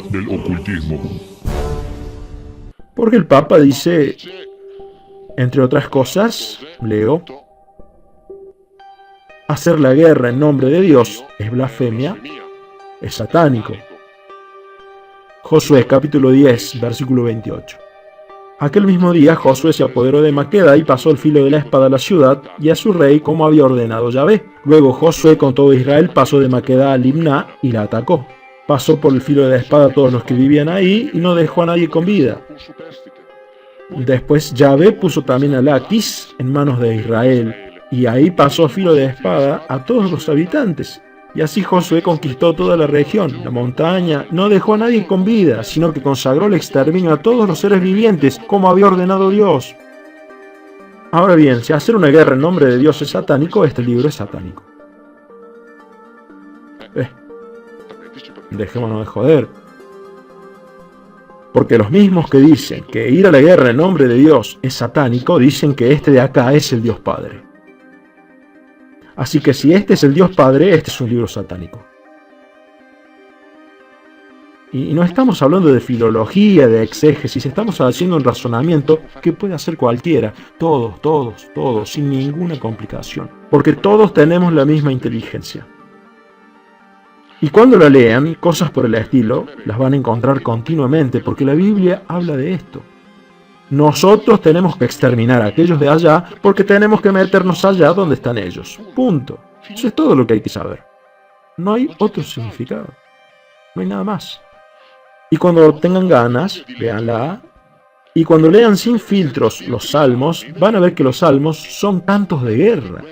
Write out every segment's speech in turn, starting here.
del ocultismo. Porque el Papa dice, entre otras cosas, leo, hacer la guerra en nombre de Dios es blasfemia, es satánico. Josué capítulo 10, versículo 28. Aquel mismo día Josué se apoderó de Maqueda y pasó el filo de la espada a la ciudad y a su rey como había ordenado Yahvé. Luego Josué con todo Israel pasó de Maqueda a Limná y la atacó. Pasó por el filo de la espada a todos los que vivían ahí y no dejó a nadie con vida. Después Yahvé puso también a Laquis en manos de Israel, y ahí pasó a filo de espada a todos los habitantes. Y así Josué conquistó toda la región, la montaña, no dejó a nadie con vida, sino que consagró el exterminio a todos los seres vivientes, como había ordenado Dios. Ahora bien, si hacer una guerra en nombre de Dios es satánico, este libro es satánico. Dejémonos de joder. Porque los mismos que dicen que ir a la guerra en nombre de Dios es satánico, dicen que este de acá es el Dios Padre. Así que si este es el Dios Padre, este es un libro satánico. Y no estamos hablando de filología, de exégesis, estamos haciendo un razonamiento que puede hacer cualquiera, todos, sin ninguna complicación. Porque todos tenemos la misma inteligencia. Y cuando la lean, cosas por el estilo, las van a encontrar continuamente, porque la Biblia habla de esto. Nosotros tenemos que exterminar a aquellos de allá, porque tenemos que meternos allá donde están ellos. Punto. Eso es todo lo que hay que saber. No hay otro significado. No hay nada más. Y cuando tengan ganas, léanla. Y cuando lean sin filtros los salmos, van a ver que los salmos son cantos de guerra.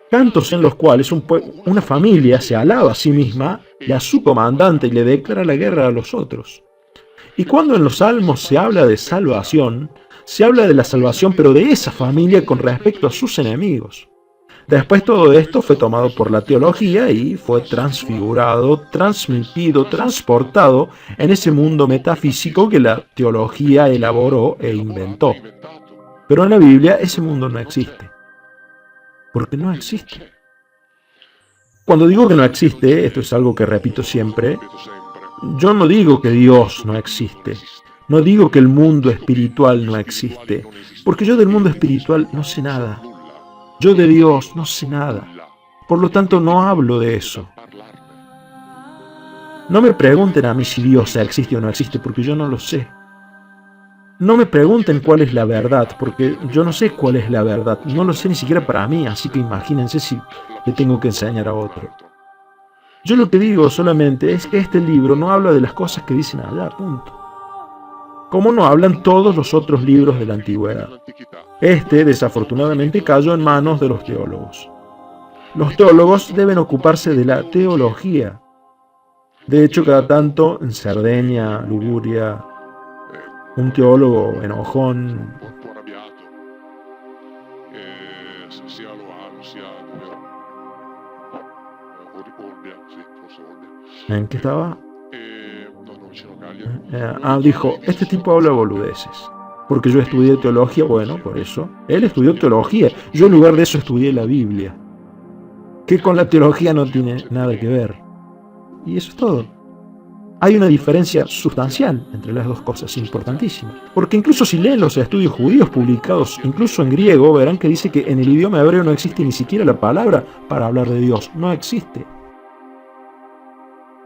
Cantos en los cuales una familia se alaba a sí misma y a su comandante y le declara la guerra a los otros. Y cuando en los salmos se habla de salvación, se habla de la salvación pero de esa familia con respecto a sus enemigos. Después todo esto fue tomado por la teología y fue transfigurado, transmitido, transportado en ese mundo metafísico que la teología elaboró e inventó. Pero en la Biblia ese mundo no existe. Porque no existe. Cuando digo que no existe, esto es algo que repito siempre, yo no digo que Dios no existe. No digo que el mundo espiritual no existe. Porque yo del mundo espiritual no sé nada. Yo de Dios no sé nada. Por lo tanto, no hablo de eso. No me pregunten a mí si Dios existe o no existe, porque yo no lo sé. No me pregunten cuál es la verdad, porque yo no sé cuál es la verdad. No lo sé ni siquiera para mí, así que imagínense si le tengo que enseñar a otro. Yo lo que digo solamente es que este libro no habla de las cosas que dicen allá, punto. Como no hablan todos los otros libros de la antigüedad. Este, desafortunadamente, cayó en manos de los teólogos. Los teólogos deben ocuparse de la teología. De hecho, cada tanto, en Cerdeña, Liguria, un teólogo enojón, ¿en qué estaba? Dijo, este tipo habla boludeces. Porque yo estudié teología, bueno, por eso. Él estudió teología. Yo en lugar de eso estudié la Biblia. Que con la teología no tiene nada que ver. Y eso es todo. Hay una diferencia sustancial entre las dos cosas, importantísima. Porque incluso si leen los estudios judíos publicados, incluso en griego, verán que dice que en el idioma hebreo no existe ni siquiera la palabra para hablar de Dios. No existe.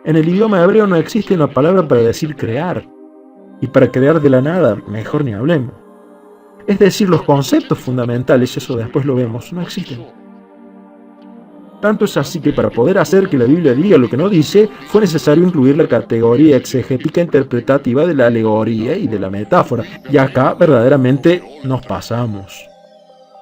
En el idioma hebreo no existe una palabra para decir crear. Y para crear de la nada, mejor ni hablemos. Es decir, los conceptos fundamentales, eso después lo vemos, no existen. Tanto es así que para poder hacer que la Biblia diga lo que no dice, fue necesario incluir la categoría exegética interpretativa de la alegoría y de la metáfora. Y acá verdaderamente nos pasamos.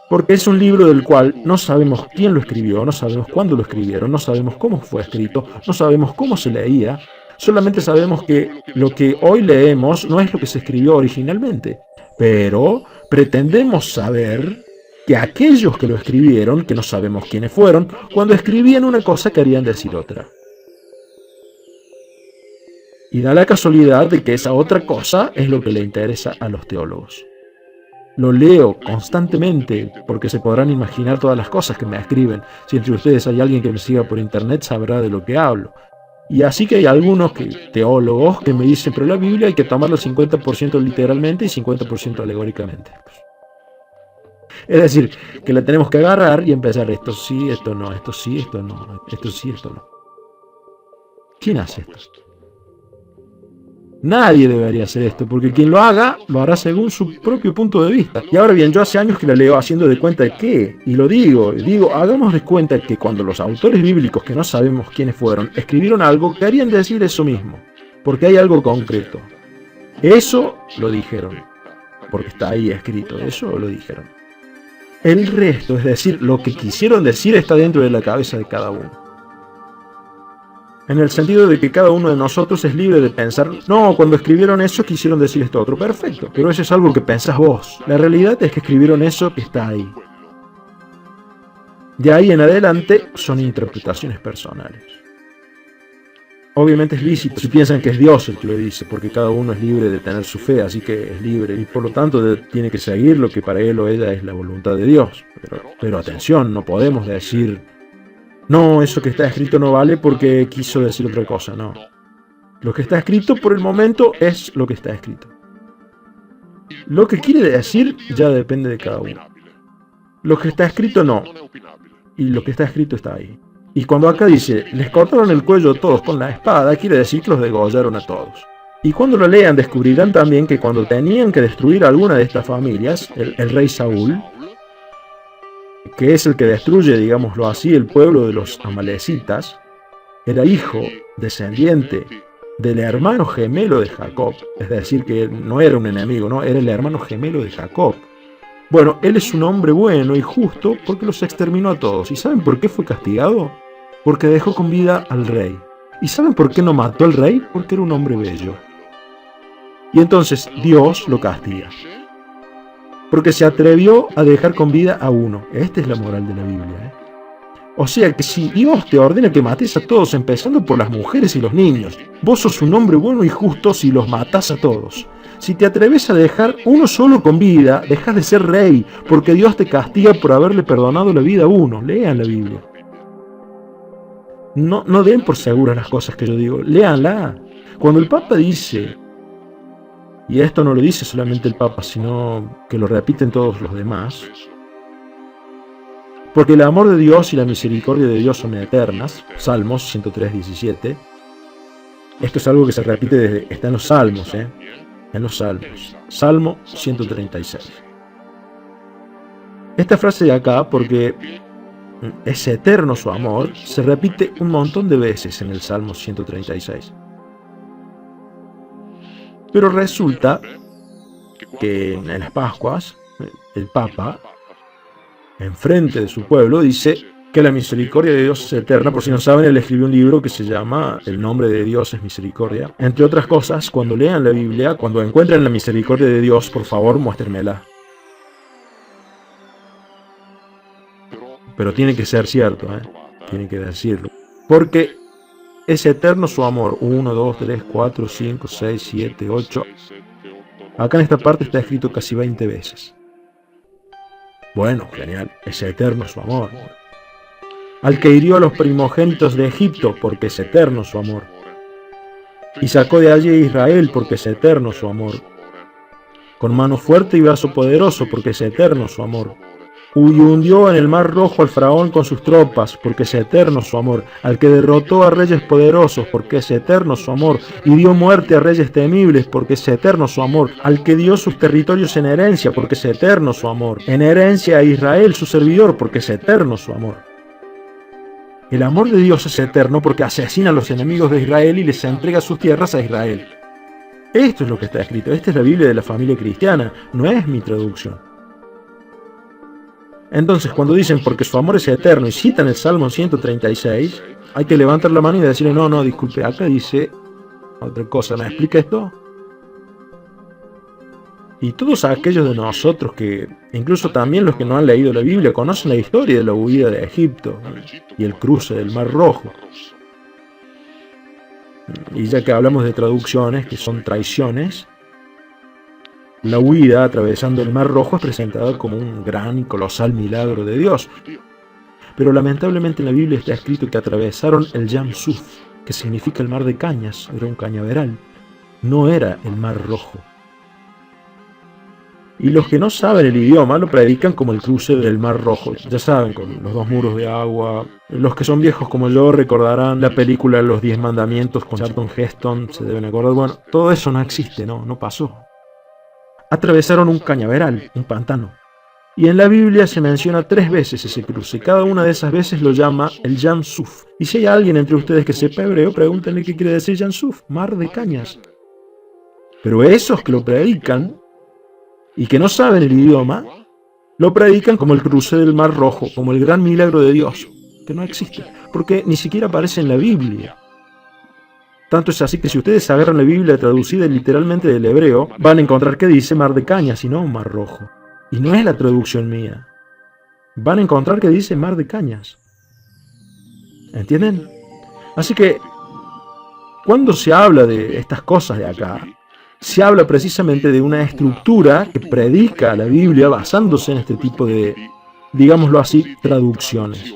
Porque es un libro del cual no sabemos quién lo escribió, no sabemos cuándo lo escribieron, no sabemos cómo fue escrito, no sabemos cómo se leía. Solamente sabemos que lo que hoy leemos no es lo que se escribió originalmente. Pero pretendemos saber que aquellos que lo escribieron, que no sabemos quiénes fueron, cuando escribían una cosa querían decir otra. Y da la casualidad de que esa otra cosa es lo que le interesa a los teólogos. Lo leo constantemente, porque se podrán imaginar todas las cosas que me escriben. Si entre ustedes hay alguien que me siga por internet, sabrá de lo que hablo. Y así que hay algunos teólogos que me dicen, pero la Biblia hay que tomarla 50% literalmente y 50% alegóricamente. Es decir, que la tenemos que agarrar y empezar esto sí, esto no, esto sí, esto no, esto sí, esto no. ¿Quién hace esto? Nadie debería hacer esto, porque quien lo haga, lo hará según su propio punto de vista. Y ahora bien, yo hace años que la leo haciendo de cuenta de qué, y lo digo, hagamos de cuenta que cuando los autores bíblicos, que no sabemos quiénes fueron, escribieron algo, querían decir eso mismo, porque hay algo concreto. Eso lo dijeron, porque está ahí escrito, eso lo dijeron. El resto, es decir, lo que quisieron decir está dentro de la cabeza de cada uno. En el sentido de que cada uno de nosotros es libre de pensar, no, cuando escribieron eso quisieron decir esto otro, perfecto, pero eso es algo que pensás vos. La realidad es que escribieron eso que está ahí. De ahí en adelante son interpretaciones personales. Obviamente es lícito si piensan que es Dios el que lo dice, porque cada uno es libre de tener su fe, así que es libre y por lo tanto tiene que seguir lo que para él o ella es la voluntad de Dios. Pero atención, no podemos decir, no, eso que está escrito no vale porque quiso decir otra cosa, no. Lo que está escrito por el momento es lo que está escrito. Lo que quiere decir ya depende de cada uno. Lo que está escrito no, y lo que está escrito está ahí. Y cuando acá dice, les cortaron el cuello a todos con la espada, quiere decir que los degollaron a todos. Y cuando lo lean descubrirán también que cuando tenían que destruir a alguna de estas familias, el rey Saúl, que es el que destruye, digámoslo así, el pueblo de los amalecitas, era hijo, descendiente del hermano gemelo de Jacob, es decir, que no era un enemigo, no, era el hermano gemelo de Jacob. Bueno, él es un hombre bueno y justo porque los exterminó a todos. ¿Y saben por qué fue castigado? Porque dejó con vida al rey. ¿Y saben por qué no mató al rey? Porque era un hombre bello. Y entonces Dios lo castiga. Porque se atrevió a dejar con vida a uno. Esta es la moral de la Biblia, O sea que si Dios te ordena que mates a todos, empezando por las mujeres y los niños, vos sos un hombre bueno y justo si los matás a todos. Si te atreves a dejar uno solo con vida, dejas de ser rey, porque Dios te castiga por haberle perdonado la vida a uno. Lean la Biblia. No den por seguras las cosas que yo digo, léanla. Cuando el Papa dice, y esto no lo dice solamente el Papa, sino que lo repiten todos los demás, porque el amor de Dios y la misericordia de Dios son eternas, Salmos 103:17. Esto es algo que se repite está en los Salmos, en los Salmos. Salmo 136. Esta frase de acá, porque es eterno su amor, se repite un montón de veces en el Salmo 136. Pero resulta que en las Pascuas, el Papa, enfrente de su pueblo, dice que la misericordia de Dios es eterna. Por si no saben, él escribió un libro que se llama El nombre de Dios es misericordia. Entre otras cosas, cuando lean la Biblia, cuando encuentren la misericordia de Dios, por favor, muéstrenmela. Pero tiene que ser cierto, tiene que decirlo. Porque es eterno su amor. 1, 2, 3, 4, 5, 6, 7, 8. Acá en esta parte está escrito casi 20 veces. Bueno, genial, es eterno su amor. Al que hirió a los primogénitos de Egipto, porque es eterno su amor. Y sacó de allí a Israel, porque es eterno su amor. Con mano fuerte y brazo poderoso, porque es eterno su amor. Y hundió en el mar rojo al faraón con sus tropas, porque es eterno su amor. Al que derrotó a reyes poderosos, porque es eterno su amor. Y dio muerte a reyes temibles, porque es eterno su amor. Al que dio sus territorios en herencia, porque es eterno su amor. En herencia a Israel su servidor, porque es eterno su amor. El amor de Dios es eterno porque asesina a los enemigos de Israel y les entrega sus tierras a Israel. Esto es lo que está escrito. Esta es la Biblia de la familia cristiana, no es mi traducción. Entonces, cuando dicen porque su amor es eterno y citan el Salmo 136, hay que levantar la mano y decirle, no, disculpe, acá dice otra cosa, ¿me explica esto? Y todos aquellos de nosotros que, incluso también los que no han leído la Biblia, conocen la historia de la huida de Egipto y el cruce del Mar Rojo. Y ya que hablamos de traducciones, que son traiciones, la huida atravesando el Mar Rojo es presentada como un gran y colosal milagro de Dios. Pero lamentablemente en la Biblia está escrito que atravesaron el Yam Suf. que significa el mar de cañas, era un cañaveral, no era el mar Rojo. Y los que no saben el idioma lo predican como el cruce del Mar Rojo. Ya saben, con los dos muros de agua. Los que son viejos como yo recordarán la película Los 10 Mandamientos con Charlton Heston. Se deben acordar. Bueno, todo eso no existe, no pasó. Atravesaron un cañaveral, un pantano. Y en la Biblia se menciona 3 veces ese cruce. Cada una de esas veces lo llama el Yam Suf. Y si hay alguien entre ustedes que sepa hebreo, pregúntenle qué quiere decir Yam Suf, mar de cañas. Pero esos que lo predican y que no saben el idioma, lo predican como el cruce del Mar Rojo, como el gran milagro de Dios, que no existe, porque ni siquiera aparece en la Biblia. Tanto es así que si ustedes agarran la Biblia traducida literalmente del hebreo, van a encontrar que dice Mar de Cañas y no Mar Rojo. Y no es la traducción mía. Van a encontrar que dice Mar de Cañas. ¿Entienden? Así que, cuando se habla de estas cosas de acá, se habla precisamente de una estructura que predica la Biblia basándose en este tipo de, digámoslo así, traducciones.